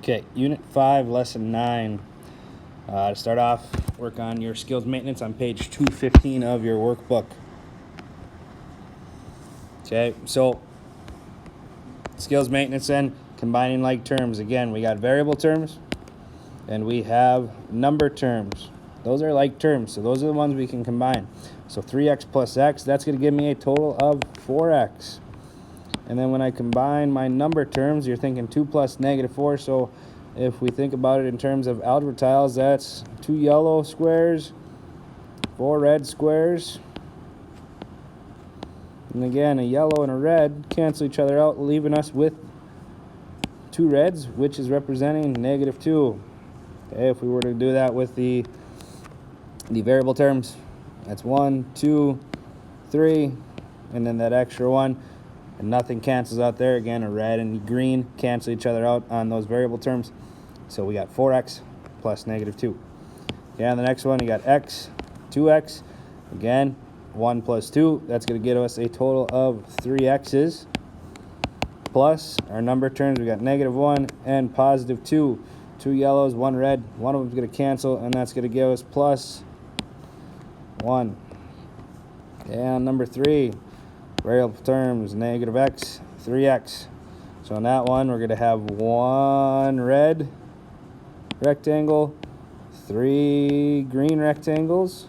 Okay, Unit 5, Lesson 9. To start off, work on your skills maintenance on page 215 of your workbook. Okay, so skills maintenance and combining like terms. Again, we got variable terms and we have number terms. Those are like terms, so those are the ones we can combine. So 3x plus x, that's going to give me a total of 4x. And then when I combine my number terms, you're thinking 2 plus negative 4. So if we think about it in terms of algebra tiles, that's 2 yellow squares, 4 red squares. And again, a yellow and a red cancel each other out, leaving us with 2 reds, which is representing negative 2. Okay, if we were to do that with the variable terms, that's 1, 2, 3, and then that extra 1. And nothing cancels out there. Again, a red and green cancel each other out on those variable terms. So we got 4x plus negative 2. Okay, on the next one, you got x, 2x. Again, 1 plus 2. That's going to give us a total of 3x's. Plus, our number terms, we got negative 1 and positive 2. 2 yellows, 1 red. One of them is going to cancel, and that's going to give us plus 1. Okay, on number 3. Variable terms, negative x, 3x. So on that one, we're going to have 1 red rectangle, 3 green rectangles.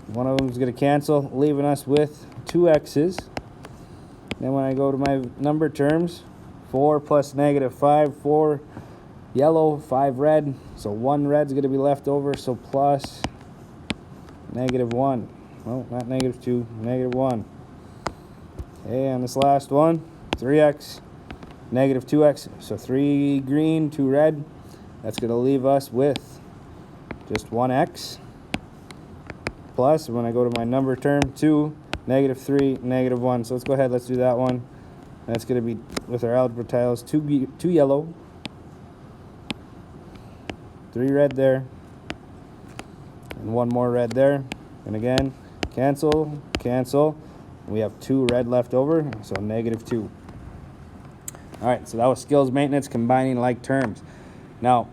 One of them is going to cancel, leaving us with 2 x's. Then when I go to my number terms, 4 plus negative 5, 4 yellow, 5 red. So 1 red is going to be left over, so plus negative 1. Well, not negative 2, negative 1. Okay, on this last one, 3x, negative 2x, so 3 green, 2 red. That's going to leave us with just 1x. Plus, when I go to my number term, 2, negative 3, negative 1. So let's go ahead, let's do that one. That's going to be, with our algebra tiles, 2 yellow, 3 red there, and 1 more red there. And again, cancel, cancel. We have 2 red left over, so negative 2. All right, so that was skills maintenance, combining like terms. Now,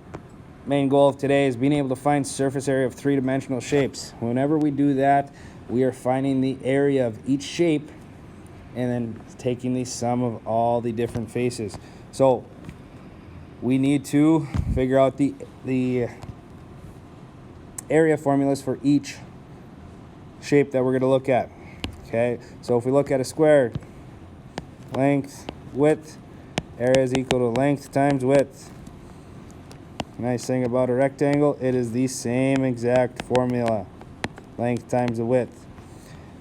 main goal of today is being able to find surface area of 3-dimensional shapes. Whenever we do that, we are finding the area of each shape and then taking the sum of all the different faces. So we need to figure out the area formulas for each shape that we're going to look at. Okay, so if we look at a square, length, width, area is equal to length times width. Nice thing about a rectangle, it is the same exact formula, length times the width.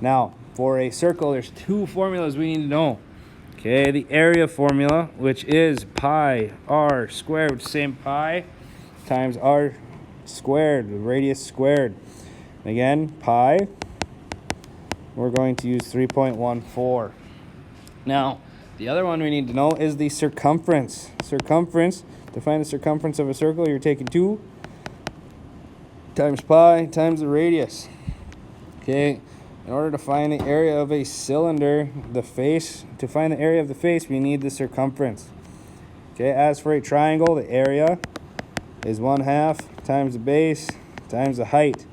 Now, for a circle, there's 2 formulas we need to know. Okay, the area formula, which is pi r squared, which is the same pi times r squared, the radius squared. Again, pi, we're going to use 3.14. Now, the other one we need to know is the circumference. Circumference, to find the circumference of a circle, you're taking 2 times pi times the radius. Okay, in order to find the area of a cylinder, the face, to find the area of the face, we need the circumference. Okay, as for a triangle, the area is 1/2 times the base times the height.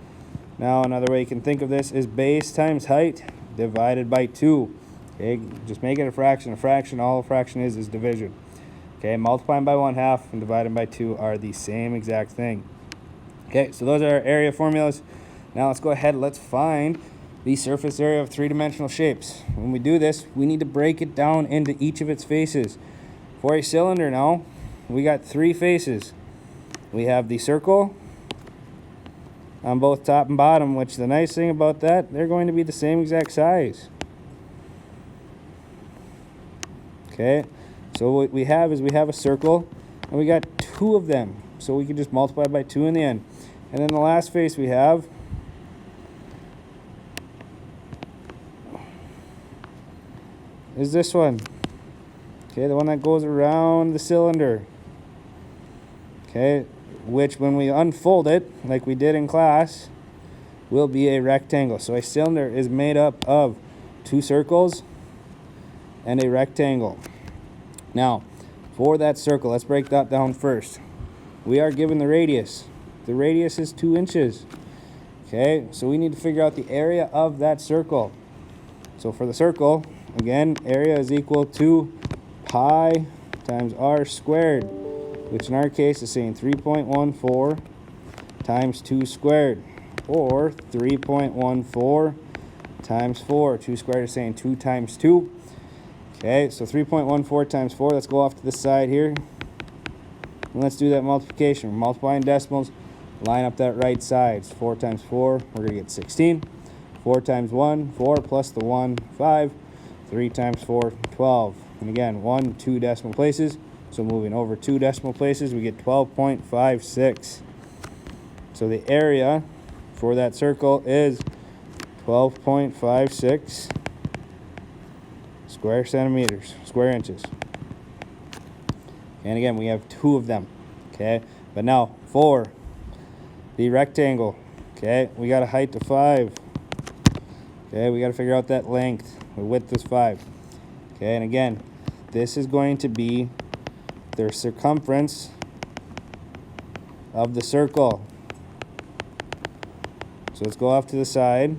Now, another way you can think of this is base times height divided by 2. Okay, just make it a fraction. A fraction, all a fraction is division. Okay, multiplying by 1/2 and dividing by 2 are the same exact thing. Okay, so those are our area formulas. Now let's go ahead, let's find the surface area of 3-dimensional shapes. When we do this, we need to break it down into each of its faces. For a cylinder now, we got 3 faces. We have the circle on both top and bottom, which the nice thing about that, they're going to be the same exact size. Okay, so what we have is we have a circle, and we got 2 of them. So we can just multiply by 2 in the end. And then the last face we have is this one. Okay, the one that goes around the cylinder. Okay, which when we unfold it, like we did in class, will be a rectangle. So a cylinder is made up of 2 circles and a rectangle. Now, for that circle, let's break that down first. We are given the radius. The radius is 2 inches. Okay, so we need to figure out the area of that circle. So for the circle, again, area is equal to pi times r squared, which in our case is saying 3.14 times 2 squared, or 3.14 times 4. 2 squared is saying 2 times 2. Okay, so 3.14 times 4, let's go off to the side here. And let's do that multiplication. We're multiplying decimals, line up that right side. 4 times 4, we're going to get 16. 4 times 1, 4 plus the 1, 5. 3 times 4, 12. And again, 1, 2 decimal places. So moving over 2 decimal places, we get 12.56. So the area for that circle is 12.56 square inches. And again, we have 2 of them. Okay, but now for the rectangle, okay, we got a height of 5. Okay, we got to figure out that length. The width is 5. Okay, and again, this is going to be the circumference of the circle. So let's go off to the side.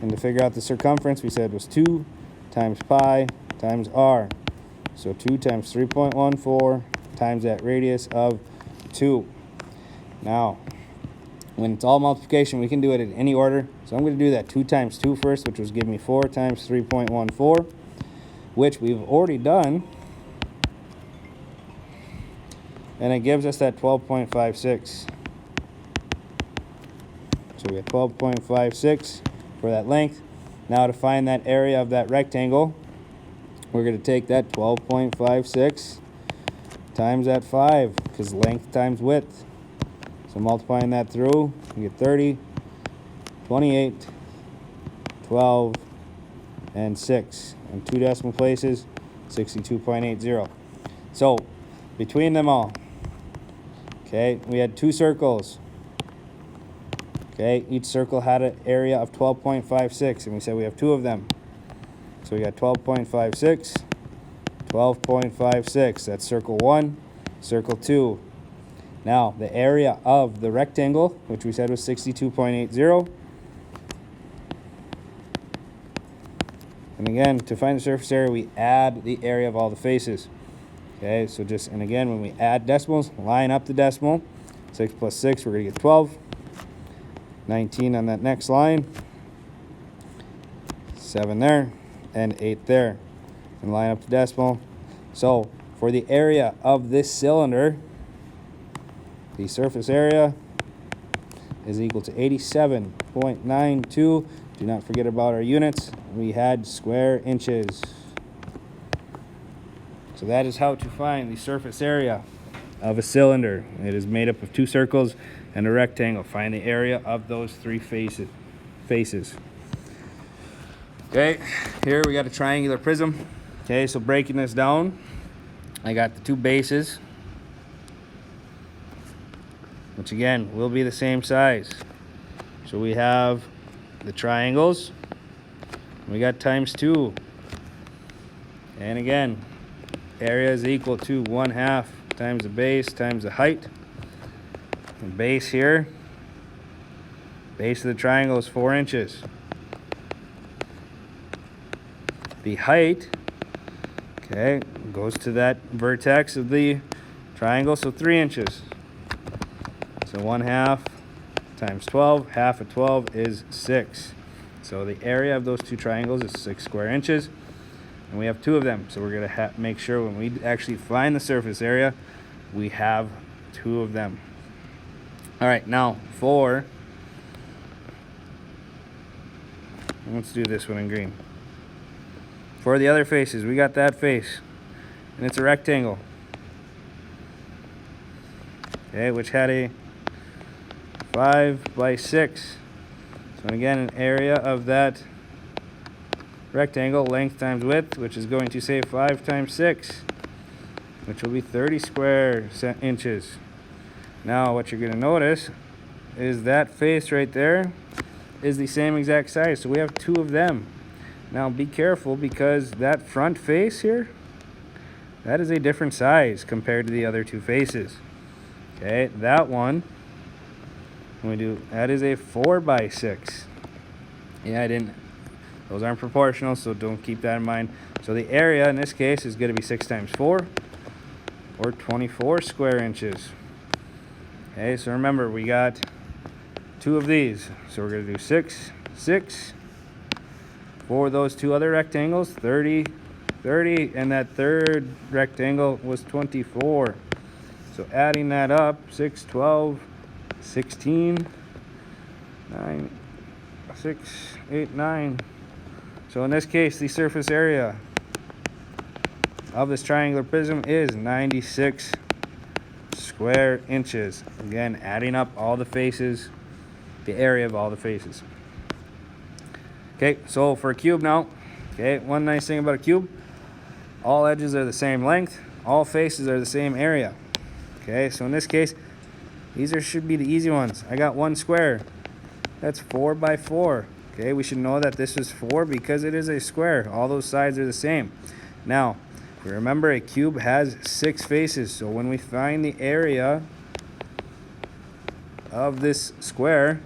And to figure out the circumference, we said was 2 times pi times r. So 2 times 3.14 times that radius of 2. Now, when it's all multiplication, we can do it in any order. So I'm going to do that 2 times 2 first, which was give me 4 times 3.14, which we've already done. And it gives us that 12.56. So we have 12.56 for that length. Now to find that area of that rectangle, we're going to take that 12.56 times that 5, because length times width. So multiplying that through, we get 30, 28, 12, and 6. And 2 decimal places, 62.80. So between them all, okay, we had 2 circles. Okay, each circle had an area of 12.56, and we said we have 2 of them. So we got 12.56, 12.56. That's circle 1, circle 2. Now, the area of the rectangle, which we said was 62.80. And again, to find the surface area, we add the area of all the faces. Okay, so just, and again, when we add decimals, line up the decimal. 6 plus 6, we're going to get 12. 19 on that next line. 7 there, and 8 there. And line up the decimal. So, for the area of this cylinder, the surface area is equal to 87.92. Do not forget about our units. We had square inches. So that is how to find the surface area of a cylinder. It is made up of 2 circles and a rectangle. Find the area of those 3 faces. Okay, here we got a triangular prism. Okay, so breaking this down, I got the 2 bases, which again will be the same size. So we have the triangles, we got times 2, and again, area is equal to 1/2 times the base times the height. The base here, base of the triangle is 4 inches. The height, okay, goes to that vertex of the triangle, so 3 inches. So 1/2 times 12, half of 12 is 6. So the area of those 2 triangles is 6 square inches. And we have 2 of them. So we're going to make sure when we actually find the surface area, we have 2 of them. All right, now let's do this one in green. For the other faces, we got that face, and it's a rectangle. Okay, which had a 5 by 6. So again, an area of that rectangle, length times width, which is going to say 5 times 6, which will be 30 square inches. Now, what you're going to notice is that face right there is the same exact size. So we have 2 of them. Now, be careful, because that front face here, that is a different size compared to the other two faces. Okay, that one, that is a 4x6. Yeah, those aren't proportional, so don't keep that in mind. So the area in this case is going to be 6 times 4, or 24 square inches. Okay, so remember, we got 2 of these. So we're going to do 6, 6. For those 2 other rectangles, 30, 30, and that third rectangle was 24. So adding that up, 6, 12, 16, 9, 6, 8, 9. So in this case, the surface area of this triangular prism is 96 square inches. Again, adding up all the faces, the area of all the faces. Okay, so for a cube now, okay, one nice thing about a cube, all edges are the same length, all faces are the same area. Okay, so in this case, should be the easy ones. I got 1 square. That's 4 by 4. Okay, we should know that this is 4 because it is a square. All those sides are the same. Now, remember, a cube has 6 faces. So when we find the area of this square,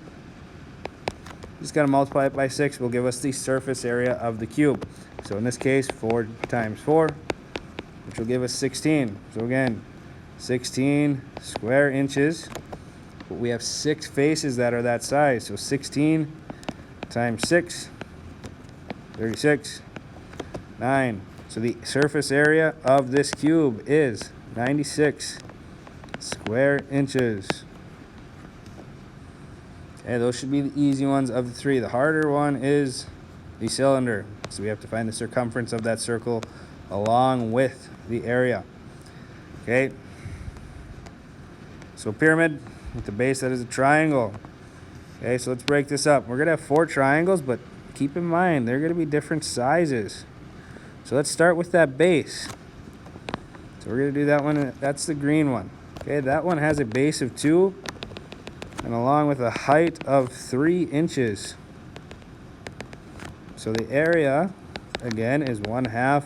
just got to multiply it by 6 will give us the surface area of the cube. So in this case, 4 times 4, which will give us 16. So again, 16 square inches. But we have 6 faces that are that size. So 16 times 6, 36, 9. So the surface area of this cube is 96 square inches. Okay, those should be the easy ones of the 3. The harder one is the cylinder. So we have to find the circumference of that circle along with the area. Okay. So pyramid with the base that is a triangle. Okay, so let's break this up. We're going to have 4 triangles, but keep in mind they're going to be different sizes. So let's start with that base. So we're going to do that one. That's the green one. Okay, that one has a base of 2 and along with a height of 3 inches. So the area, again, is 1/2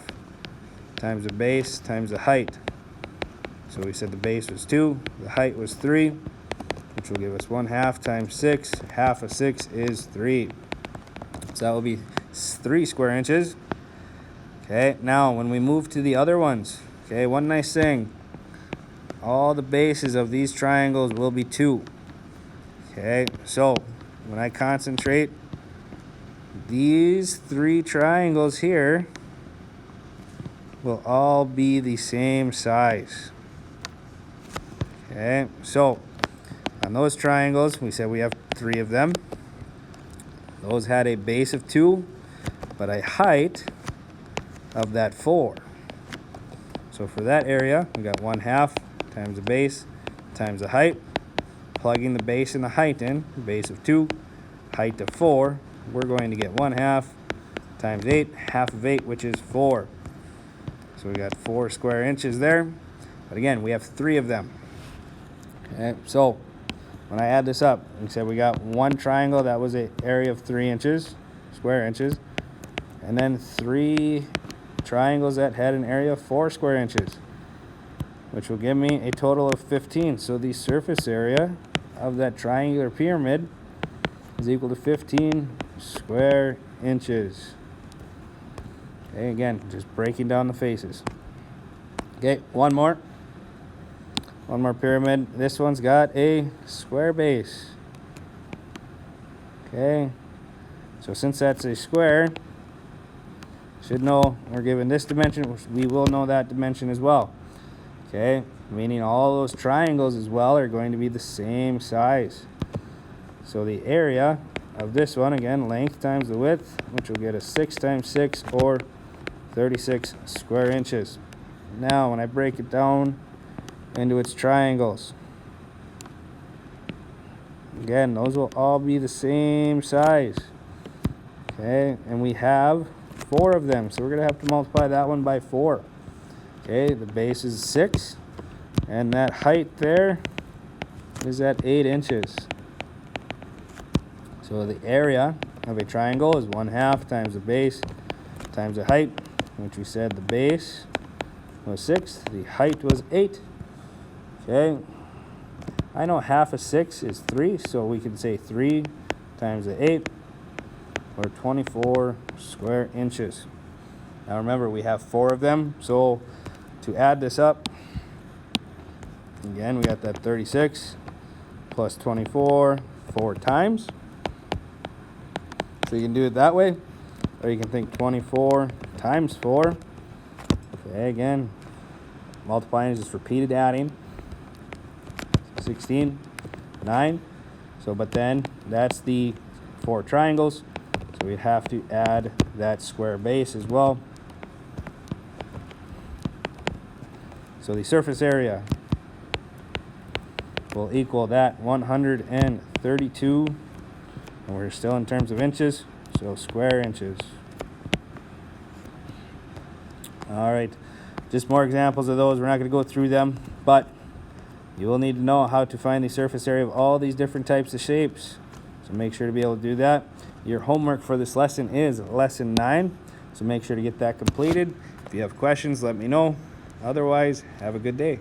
times the base times the height. So we said the base was 2, the height was 3, which will give us 1/2 times 6. Half of 6 is 3. So that will be 3 square inches. Okay, now when we move to the other ones, okay, one nice thing, all the bases of these triangles will be 2. Okay, so when I concentrate, these 3 triangles here will all be the same size. Okay, so on those triangles, we said we have 3 of them. Those had a base of 2, but a height of that 4. So for that area, we got 1/2 times the base times the height. Plugging the base and the height in, base of 2, height of 4, we're going to get 1/2 times 8, half of 8, which is 4. So we got 4 square inches there. But again, we have 3 of them. Okay, so when I add this up, we said we got 1 triangle that was an area of 3 inches, square inches, and then 3 triangles that had an area of 4 square inches, which will give me a total of 15. So the surface area of that triangular pyramid is equal to 15 square inches. Okay, again, just breaking down the faces. Okay, one more pyramid. This one's got a square base. Okay, so since that's a square, should know we're given this dimension, we will know that dimension as well. Okay, meaning all those triangles as well are going to be the same size. So the area of this one, again, length times the width, which will get us 6 times 6, or 36 square inches. Now, when I break it down into its triangles, again, those will all be the same size. Okay, and we have 4 of them, so we're going to have to multiply that one by 4. Okay, the base is 6, and that height there is at 8 inches. So the area of a triangle is 1/2 times the base times the height, which we said the base was 6. The height was 8. Okay. I know half of 6 is 3, so we can say 3 times the 8, or 24 square inches. Now remember, we have 4 of them, so to add this up, again, we got that 36 plus 24 4 times. So you can do it that way, or you can think 24 times 4. Okay, again, multiplying is just repeated adding. 16, 9. So, but then that's the 4 triangles. So we'd have to add that square base as well. So the surface area will equal that 132. And we're still in terms of inches, so square inches. All right, just more examples of those. We're not going to go through them, but you will need to know how to find the surface area of all these different types of shapes. So make sure to be able to do that. Your homework for this lesson is lesson 9. So make sure to get that completed. If you have questions, let me know. Otherwise, have a good day.